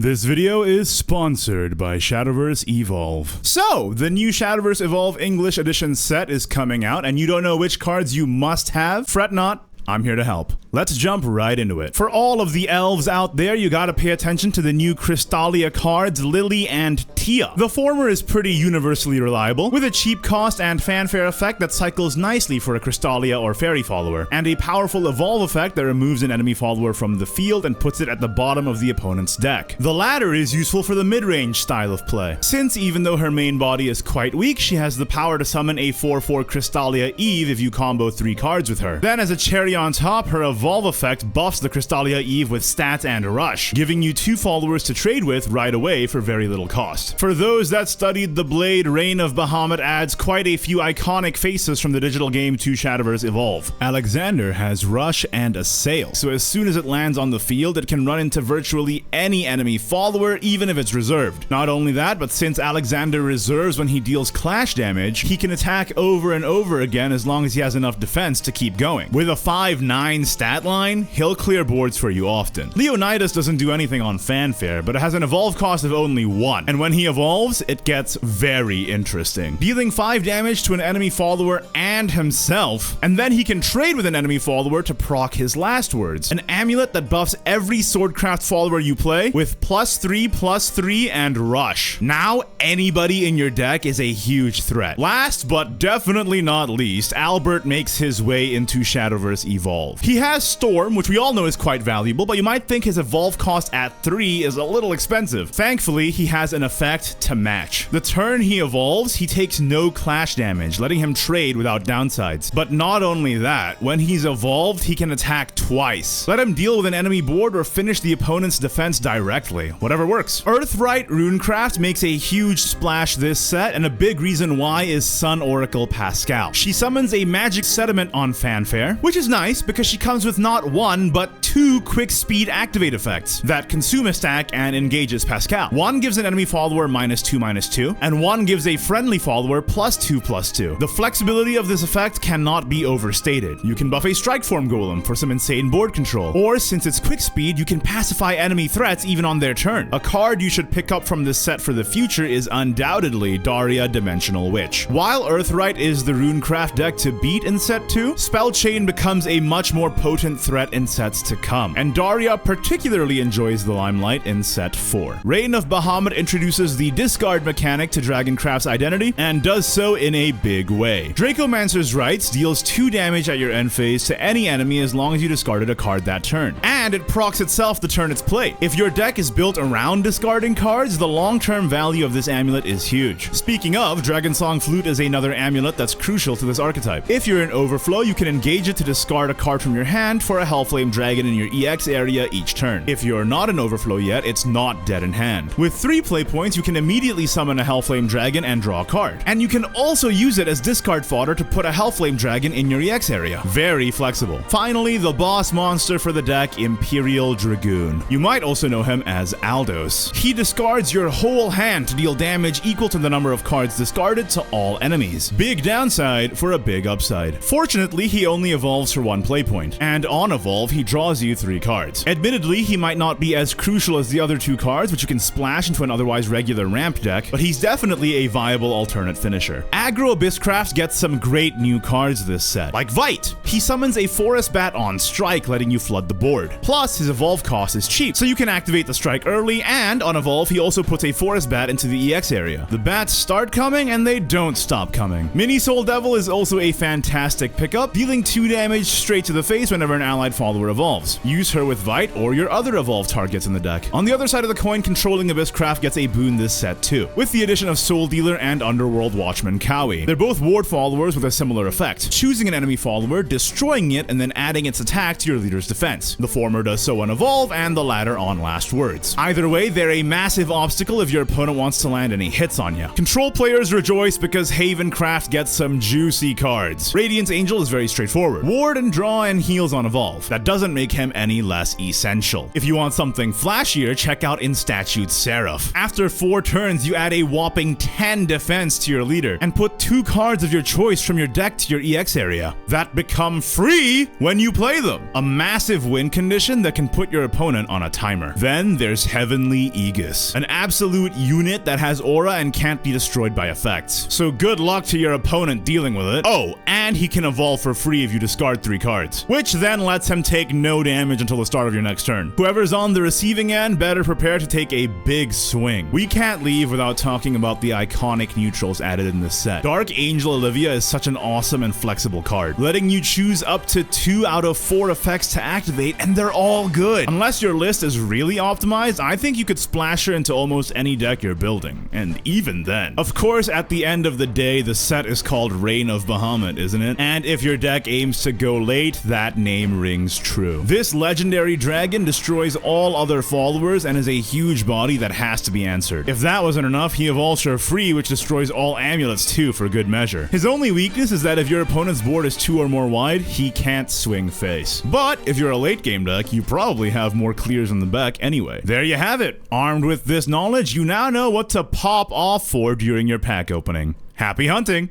This video is sponsored by Shadowverse Evolve. So, the new Shadowverse Evolve English Edition set is coming out, and you don't know which cards you must have? Fret not. I'm here to help. Let's jump right into it. For all of the elves out there, you gotta pay attention to the new Crystallia cards, Lily and Tia. The former is pretty universally reliable, with a cheap cost and fanfare effect that cycles nicely for a Crystallia or Fairy follower, and a powerful evolve effect that removes an enemy follower from the field and puts it at the bottom of the opponent's deck. The latter is useful for the mid-range style of play, since even though her main body is quite weak, she has the power to summon a 4/4 Crystallia Eve if you combo 3 cards with her. Then as a cherry on top, her evolve effect buffs the Crystallia Eve with stats and rush, giving you 2 followers to trade with right away for very little cost. For those that studied the Blade, Reign of Bahamut adds quite a few iconic faces from the digital game to Shadowverse Evolve. Alexander has rush and assail, so as soon as it lands on the field, it can run into virtually any enemy follower, even if it's reserved. Not only that, but since Alexander reserves when he deals clash damage, he can attack over and over again as long as he has enough defense to keep going. With a 5/9 stat line, he'll clear boards for you often. Leonidas doesn't do anything on fanfare, but it has an evolve cost of only 1, and when he evolves, it gets very interesting. Dealing 5 damage to an enemy follower and himself, and then he can trade with an enemy follower to proc his last words. An amulet that buffs every Swordcraft follower you play with +3/+3 and rush. Now anybody in your deck is a huge threat. Last but definitely not least, Albert makes his way into Shadowverse Evolve. He has Storm, which we all know is quite valuable, but you might think his evolve cost at 3 is a little expensive. Thankfully, he has an effect to match. The turn he evolves, he takes no clash damage, letting him trade without downsides. But not only that, when he's evolved, he can attack twice. Let him deal with an enemy board or finish the opponent's defense directly. Whatever works. Earthright Runecraft makes a huge splash this set, and a big reason why is Sun Oracle Pascal. She summons a magic sediment on fanfare, which is nice because she comes with not 1, but 2 quick speed activate effects that consume a stack and engages Pascal. 1 gives an enemy follower -2/-2, and 1 gives a friendly follower +2/+2. The flexibility of this effect cannot be overstated. You can buff a Strikeform Golem for some insane board control, or since it's quick speed, you can pacify enemy threats even on their turn. A card you should pick up from this set for the future is undoubtedly Daria Dimensional Witch. While Earthright is the Runecraft deck to beat in set 2, Spellchain becomes a much more potent threat in sets to come, and Daria particularly enjoys the limelight in set 4. Reign of Bahamut introduces the discard mechanic to Dragoncraft's identity, and does so in a big way. Dracomancer's Rites deals 2 damage at your end phase to any enemy as long as you discarded a card that turn, and it procs itself the turn it's played. If your deck is built around discarding cards, the long-term value of this amulet is huge. Speaking of, Dragonsong Flute is another amulet that's crucial to this archetype. If you're in Overflow, you can engage it to discard a card from your hand for a Hellflame Dragon in your EX area each turn. If you're not in Overflow yet, it's not dead in hand. With 3 play points, you can immediately summon a Hellflame Dragon and draw a card. And you can also use it as discard fodder to put a Hellflame Dragon in your EX area. Very flexible. Finally, the boss monster for the deck, Imperial Dragoon. You might also know him as Aldos. He discards your whole hand to deal damage equal to the number of cards discarded to all enemies. Big downside for a big upside. Fortunately, he only evolves for 1 play point, and on evolve, he draws you 3 cards. Admittedly, he might not be as crucial as the other 2 cards, which you can splash into an otherwise regular ramp deck, but he's definitely a viable alternate finisher. Aggro Abysscraft gets some great new cards this set, like Vite. He summons a Forest Bat on strike, letting you flood the board. Plus, his evolve cost is cheap, so you can activate the strike early, and on evolve, he also puts a Forest Bat into the EX area. The bats start coming, and they don't stop coming. Mini Soul Devil is also a fantastic pickup, dealing 2 damage straight to the face whenever an allied follower evolves. Use her with Vite or your other evolved targets in the deck. On the other side of the coin, controlling Abysscraft gets a boon this set too, with the addition of Soul Dealer and Underworld Watchman Cowie. They're both ward followers with a similar effect, choosing an enemy follower, destroying it, and then adding its attack to your leader's defense. The former does so on evolve, and the latter on last words. Either way, they're a massive obstacle if your opponent wants to land any hits on you. Control players rejoice because Havencraft gets some juicy cards. Radiance Angel is very straightforward. Ward Instant draw and heals on evolve. That doesn't make him any less essential. If you want something flashier, check out Instatute Seraph. After 4 turns, you add a whopping 10 defense to your leader and put 2 cards of your choice from your deck to your EX area that become free when you play them. A massive win condition that can put your opponent on a timer. Then there's Heavenly Aegis, an absolute unit that has aura and can't be destroyed by effects. So good luck to your opponent dealing with it. Oh, and he can evolve for free if you discard 3 cards, which then lets him take no damage until the start of your next turn. Whoever's on the receiving end better prepare to take a big swing. We can't leave without talking about the iconic neutrals added in this set. Dark Angel Olivia is such an awesome and flexible card, letting you choose up to 2 out of 4 effects to activate, and they're all good. Unless your list is really optimized, I think you could splash her into almost any deck you're building, and even then. Of course, at the end of the day, the set is called Reign of Bahamut, isn't it? And if your deck aims to go late, that name rings true. This legendary dragon destroys all other followers and is a huge body that has to be answered. If that wasn't enough, he evolves for free, which destroys all amulets too for good measure. His only weakness is that if your opponent's board is 2 or more wide, he can't swing face. But if you're a late game deck, you probably have more clears in the back anyway. There you have it. Armed with this knowledge, you now know what to pop off for during your pack opening. Happy hunting!